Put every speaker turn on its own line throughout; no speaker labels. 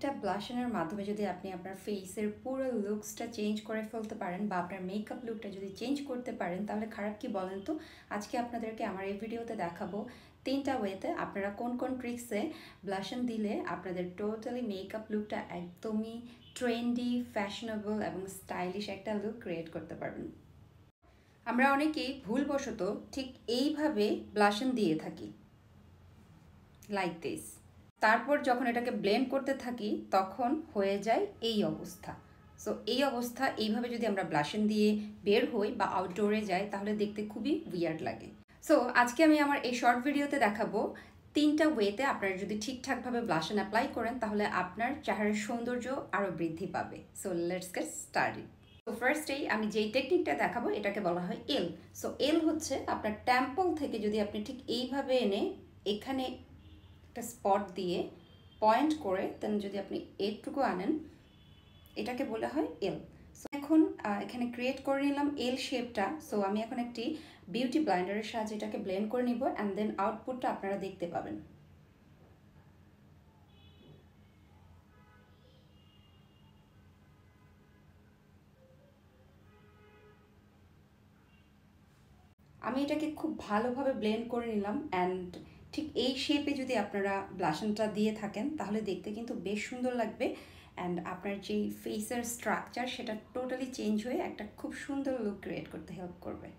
একটা ব্লাশনের মাধ্যমে যদি আপনি আপনার ফেসের পুরো লুকসটা চেঞ্জ করে ফেলতে পারেন বা আপনার মেকআপ লুকটা যদি চেঞ্জ করতে পারেন তাহলে খারাপ কি বলেন তো। আজকে আপনাদেরকে আমার এই ভিডিওতে দেখাবো 3টা ওয়েতে আপনারা কোন কোন ট্রিক্সে ব্লাশন দিলে আপনাদের টোটালি মেকআপ লুকটা একদমই ট্রেন্ডি, ফ্যাশনেবল এবং স্টাইলিশ একটা লুক ক্রিয়েট করতে পারবেন। আমরা অনেকেই ভুলবশত ঠিক এইভাবে ব্লাশন দিয়ে থাকি, লাইক দিস। তারপর যখন এটাকে ব্লেন্ড করতে থাকি তখন হয়ে যায় এই অবস্থা। সো এই অবস্থা এইভাবে যদি আমরা ব্লাশন দিয়ে বের হই বা আউটডোরে যাই তাহলে দেখতে খুবই উইয়ার্ড লাগে। সো আজকে আমি আমার এই শর্ট ভিডিওতে দেখাবো 3টা ওয়েতে আপনারা যদি ঠিকঠাকভাবে ব্লাশন অ্যাপ্লাই করেন তাহলে আপনার চেহারার সৌন্দর্য আরও বৃদ্ধি পাবে। So let's get started. তো ফার্স্টেই আমি যেই টেকনিকটা দেখাবো এটাকে বলা হয় এল। সো এল হচ্ছে আপনার টেম্পল থেকে যদি আপনি ঠিক এইভাবে এনে এখানে একটা স্পট দিয়ে পয়েন্ট করে দেন যদি আপনি এইটুকু আনেন এটাকে বলা হয় এল। সো এখন এখানে ক্রিয়েট করে নিলাম এল শেপটা। সো আমি এখন একটি বিউটি ব্লাইন্ডারের সাহায্যে এটাকে ব্লেন্ড করে নিব অ্যান্ড দেন আউটপুটটা আপনারা দেখতে পাবেন। আমি এটাকে খুব ভালোভাবে ব্লেন্ড করে নিলাম অ্যান্ড ঠিক এই শেপে যদি আপনারা ব্লাশনটা দিয়ে থাকেন তাহলে দেখতে কিন্তু বেশ সুন্দর লাগবে অ্যান্ড আপনার যেই ফেসের স্ট্রাকচার সেটা টোটালি চেঞ্জ হয়ে একটা খুব সুন্দর লুক ক্রিয়েট করতে হেল্প করবে।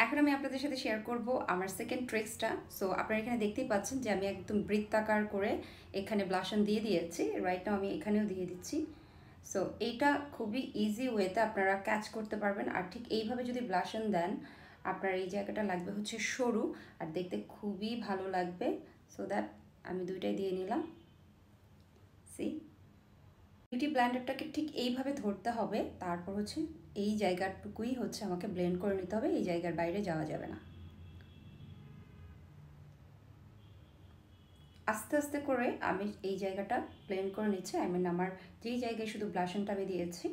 এখন আমি আপনাদের সাথে শেয়ার করব আমার সেকেন্ড ট্রিক্সটা। সো আপনারা এখানে দেখতেই পাচ্ছেন যে আমি একদম বৃত্তাকার করে এখানে ব্লাশন দিয়ে দিয়েছি। রাইট নাও আমি এখানেও দিয়ে দিচ্ছি। সো এইটা খুবই ইজি ওয়েতে আপনারা ক্যাচ করতে পারবেন। আর ঠিক এইভাবে যদি ব্লাশন দেন আপনার এই জায়গাটা লাগবে হচ্ছে সরু আর দেখতে খুবই ভালো লাগবে। সো দ্যাট আমি দুইটাই দিয়ে নিলাম। সি বিউটি ব্লেন্ডারটাকে ঠিক এইভাবে ধরতে হবে, তারপর হচ্ছে এই জায়গাটুকুই হচ্ছে আমাকে ব্লেন্ড করে নিতে হবে, এই জায়গার বাইরে যাওয়া যাবে না। আস্তে আস্তে করে আমি এই জায়গাটা ব্লেন্ড করে নিচ্ছি। আই মিন আমার যেই জায়গায় শুধু ব্লাশনটা আমি দিয়েছি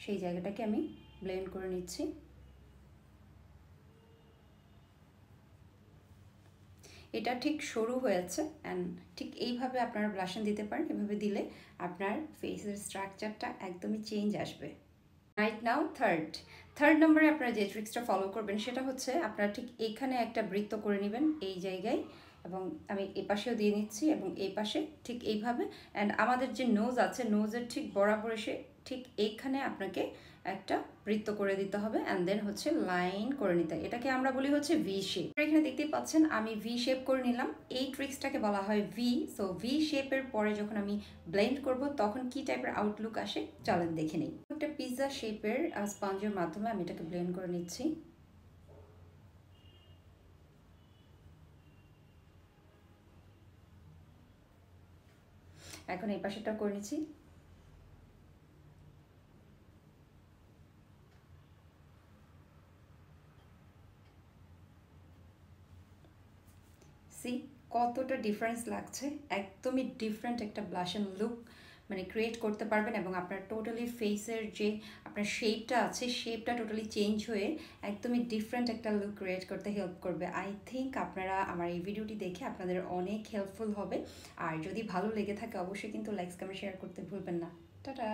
সেই জায়গাটাকে আমি ব্লেন্ড করে নিচ্ছি। এটা ঠিক সরু হয়েছে অ্যান্ড ঠিক এইভাবে আপনারা ব্লাশন দিতে পারেন। এভাবে দিলে আপনার ফেসের স্ট্রাকচারটা একদমই চেঞ্জ আসবে। রাইট নাও থার্ড নম্বরে আপনারা যে ট্রিক্সটা ফলো করবেন সেটা হচ্ছে আপনারা ঠিক এইখানে একটা বৃত্ত করে নেবেন এই জায়গায়, এবং আমি এই পাশেও দিয়ে নিচ্ছি এবং এই পাশে ঠিক এইভাবে। অ্যান্ড আমাদের যে নোজ আছে নোজের ঠিক বরাবর এসে ঠিক এইখানে আপনাকে একটা বৃত্ত করে দিতে হবে অ্যান্ড দেন হচ্ছে লাইন করে নিতে, এটাকে আমরা বলি হচ্ছে ভি শেপ। এখানে দেখতেই পাচ্ছেন আমি ভি শেপ করে নিলাম। এই ট্রিক্সটাকে বলা হয় ভি। সো ভি শেপের পরে যখন আমি ব্লেন্ড করব তখন কি টাইপের আউটলুক আসে চলেন দেখে নিই। একটা পিৎজা শেপের স্পঞ্জের মাধ্যমে আমি এটাকে ব্লেন্ড করে নিচ্ছি। এখন এই পাশেটা করে নিচ্ছি। সি কতটা ডিফারেন্স লাগছে, একদমই ডিফারেন্ট একটা ব্লাশন লুক মানে ক্রিয়েট করতে পারবেন এবং আপনার টোটালি ফেসের যে আপনার শেপটা আছে শেপটা টোটালি চেঞ্জ হয়ে একদমই ডিফারেন্ট একটা লুক ক্রিয়েট করতে হেল্প করবে। আই থিঙ্ক আপনারা আমার এই ভিডিওটি দেখে আপনাদের অনেক হেল্পফুল হবে। আর যদি ভালো লেগে থাকে অবশ্যই কিন্তু লাইক কমেন্ট শেয়ার করতে ভুলবেন না। টাটা।